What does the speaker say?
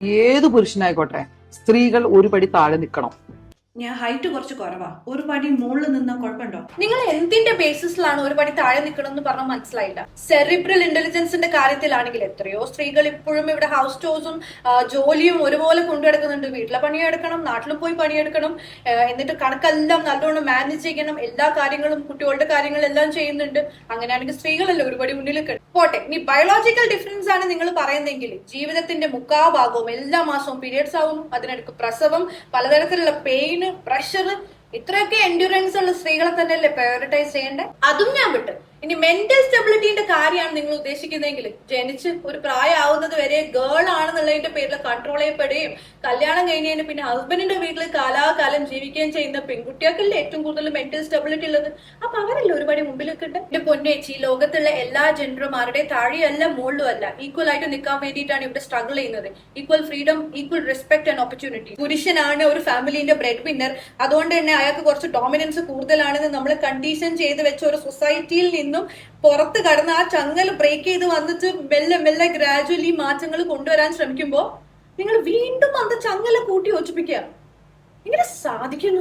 ഏത് പുരുഷനായിക്കോട്ടെ സ്ത്രീകൾ ഒരു പടി താഴെ നിൽക്കണം. ഞാൻ ഹൈറ്റ് കുറച്ച് കുറവാ, ഒരു പടി മുകളിൽ നിന്നാ കുഴപ്പമുണ്ടോ? നിങ്ങൾ എന്തിന്റെ ബേസിസിലാണ് ഒരു പടി താഴെ നിൽക്കണം എന്ന് പറഞ്ഞാൽ മനസ്സിലായില്ല. സെറിബ്രൽ ഇന്റലിജൻസിന്റെ കാര്യത്തിലാണെങ്കിൽ എത്രയോ സ്ത്രീകൾ ഇപ്പോഴും ഇവിടെ ഹൗസ് ടോസും ജോലിയും ഒരുപോലെ കൊണ്ടുനടക്കുന്നുണ്ട്. വീട്ടിലെ പണിയെടുക്കണം, നാട്ടിലും പോയി പണിയെടുക്കണം, എന്നിട്ട് കണക്കെല്ലാം നല്ലോണം മാനേജ് ചെയ്യണം, എല്ലാ കാര്യങ്ങളും കുട്ടികളുടെ കാര്യങ്ങളെല്ലാം ചെയ്യുന്നുണ്ട്. അങ്ങനെയാണെങ്കിൽ സ്ത്രീകളല്ലേ ഒരുപടി മുന്നിലേക്ക്. പോട്ടെ, ഇനി ബയോളജിക്കൽ ഡിഫറൻസ് ആണ് നിങ്ങൾ പറയുന്നെങ്കിൽ ജീവിതത്തിന്റെ മുക്കാഭാഗവും എല്ലാ മാസവും പീരിയഡ്സ് ആവുന്നു, അതിനിടയ്ക്ക് പ്രസവം, പലതരത്തിലുള്ള പെയിന്, പ്രഷർ, ഇത്രയൊക്കെ എൻഡ്യൂറൻസ് ഉള്ള സ്ത്രീകളെ തന്നെയല്ലേ പ്രയോറിറ്റൈസ് ചെയ്യേണ്ടത്? അതും ഞാൻ വിട്ട്. ഇനി മെന്റൽ സ്റ്റെബിലിറ്റിന്റെ കാര്യമാണ് നിങ്ങൾ ഉദ്ദേശിക്കുന്നതെങ്കിൽ ജനിച്ച് ഒരു പ്രായമാവുന്നത് വരെ ഗേൾ ആണെന്നുള്ളതിന്റെ പേരിൽ കൺട്രോൾ ചെയ്യപ്പെടുകയും കല്യാണം കഴിഞ്ഞതിന് പിന്നെ ഹസ്ബൻഡിന്റെ വീട്ടിൽ കാലാകാലം ജീവിക്കുകയും ചെയ്യുന്ന പെൺകുട്ടികൾക്കല്ലേ ഏറ്റവും കൂടുതൽ മെന്റൽ സ്റ്റെബിലിറ്റി ഉള്ളത്. അപ്പൊ അവരല്ലേ ഒരുപാട് മുമ്പിലൊക്കെ ഉണ്ട്. എന്റെ പൊന്നേച്ചി, ലോകത്തുള്ള എല്ലാ ജെൻഡർമാരുടെ താഴെയല്ല മുകളിലും അല്ല, ഈക്വൽ ആയിട്ട് നിൽക്കാൻ വേണ്ടിയിട്ടാണ് ഇവിടെ സ്ട്രഗിൾ ചെയ്യുന്നത്. Equal freedom, equal respect and opportunity. പുരുഷനാണ് ഒരു ഫാമിലിന്റെ ബ്രെഡ് വിന്നർ, അതുകൊണ്ട് തന്നെ അയാൾക്ക് കുറച്ച് ഡോമിനൻസ് കൂടുതലാണെന്ന് നമ്മൾ കണ്ടീഷൻ ചെയ്ത് വെച്ച ഒരു സൊസൈറ്റിയിൽ നിന്നും പുറത്ത് കടന്ന് ആ ചങ്ങൽ ബ്രേക്ക് ചെയ്ത് വന്നിട്ട് മെല്ലെ മെല്ലെ ഗ്രാജുവലി മാറ്റങ്ങൾ കൊണ്ടുവരാൻ ശ്രമിക്കുമ്പോൾ നിങ്ങൾ വീണ്ടും അത് ചങ്ങല കൂട്ടി യോജിപ്പിക്കുക. ഇങ്ങനെ സാധിക്കുന്നു?